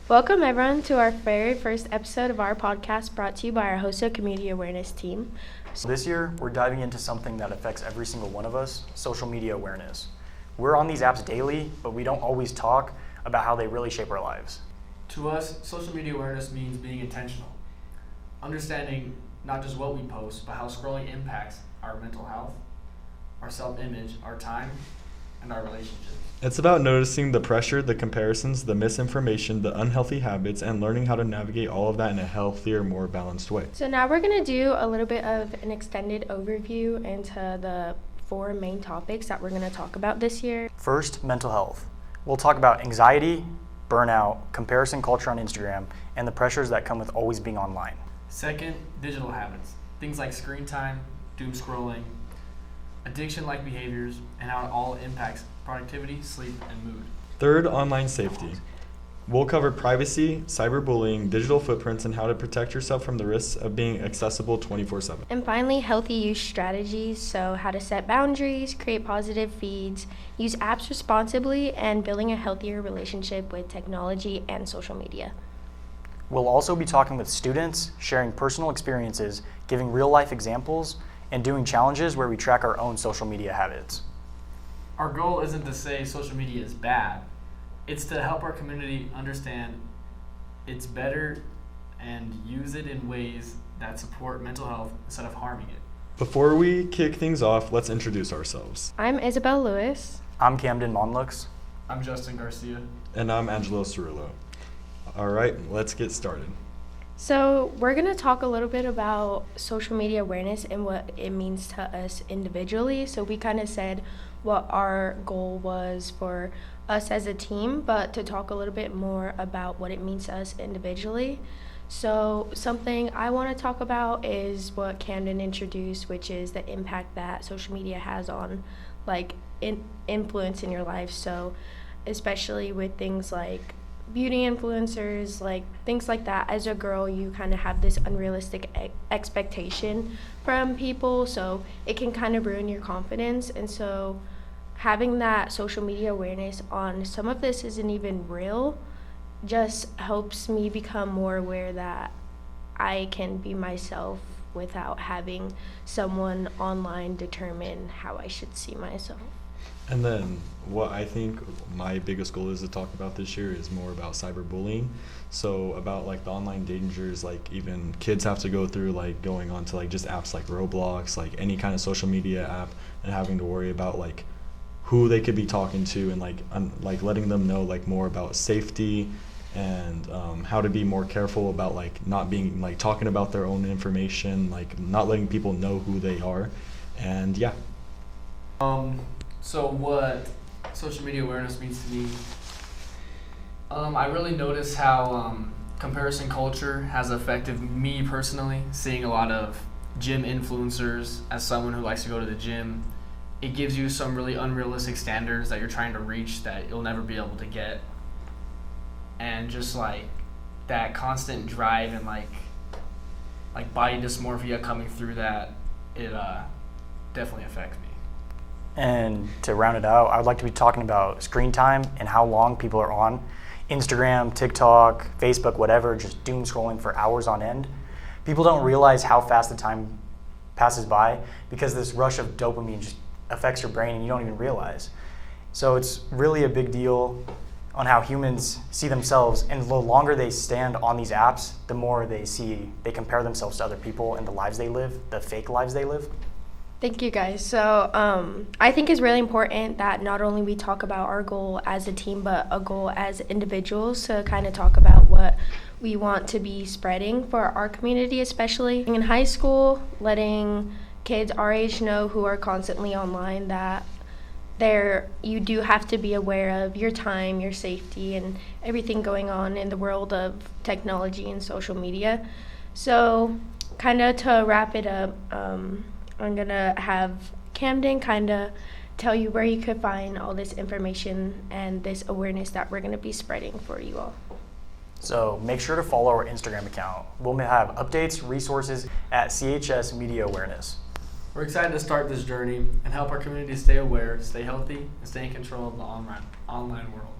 Welcome, everyone, to our very first episode of our podcast brought to you by our HOSA Community Awareness team. This year, we're diving into something that affects every single one of us, social media awareness. We're on these apps daily, but we don't always talk about how they really shape our lives. To us, social media awareness means being intentional, understanding not just what we post, but how scrolling impacts our mental health, our self-image, our time, and our relationships. It's about noticing the pressure, the comparisons, the misinformation, the unhealthy habits, and learning how to navigate all of that in a healthier, more balanced way. So now we're going to do a little bit of an extended overview into the 4 main topics that we're going to talk about this year. First, mental health. We'll talk about anxiety, burnout, comparison culture on Instagram, and the pressures that come with always being online. Second, digital habits. Things like screen time, doom scrolling, addiction-like behaviors, and how it all impacts productivity, sleep, and mood. Third, online safety. We'll cover privacy, cyberbullying, digital footprints, and how to protect yourself from the risks of being accessible 24/7. And finally, healthy use strategies. So how to set boundaries, create positive feeds, use apps responsibly, and building a healthier relationship with technology and social media. We'll also be talking with students, sharing personal experiences, giving real-life examples, and doing challenges where we track our own social media habits. Our goal isn't to say social media is bad. It's to help our community understand it's better and use it in ways that support mental health instead of harming it. Before we kick things off, let's introduce ourselves. I'm Isabel Lewis. I'm Camden Monlux. I'm Justin Garcia. And I'm Angelo Cirillo. All right, let's get started. So we're going to talk a little bit about social media awareness and what it means to us individually. So we kind of said what our goal was for us as a team, but to talk a little bit more about what it means to us individually. So something I want to talk about is what Camden introduced, which is the impact that social media has on influence in your life. So especially with things like beauty influencers, like things like that. As a girl, you kind of have this unrealistic expectation from people, so it can kind of ruin your confidence. And so having that social media awareness on some of this isn't even real just helps me become more aware that I can be myself without having someone online determine how I should see myself. And then what I think my biggest goal is to talk about this year is more about cyberbullying. So about like the online dangers, like even kids have to go through, like going on to like just apps like Roblox, like any kind of social media app, and having to worry about like who they could be talking to, and like letting them know like more about safety and how to be more careful about like not being like talking about their own information, like not letting people know who they are. And yeah. So what social media awareness means to me, I really notice how comparison culture has affected me personally, seeing a lot of gym influencers. As someone who likes to go to the gym, it gives you some really unrealistic standards that you're trying to reach that you'll never be able to get. And just like that constant drive and like body dysmorphia coming through that, it definitely affects me. And to round it out, I would like to be talking about screen time and how long people are on Instagram, TikTok, Facebook, whatever, just doom scrolling for hours on end. People don't realize how fast the time passes by because this rush of dopamine just affects your brain and you don't even realize. So it's really a big deal on how humans see themselves, and the longer they stand on these apps, the more they compare themselves to other people and the lives they live, the fake lives they live. Thank you, guys. So I think it's really important that not only we talk about our goal as a team, but a goal as individuals, to kind of talk about what we want to be spreading for our community, especially in high school, letting kids our age know who are constantly online that you do have to be aware of your time, your safety, and everything going on in the world of technology and social media. So kind of to wrap it up, I'm going to have Camden kind of tell you where you could find all this information and this awareness that we're going to be spreading for you all. So make sure to follow our Instagram account. We'll have updates, resources at CHS Media Awareness. We're excited to start this journey and help our community stay aware, stay healthy, and stay in control of the online world.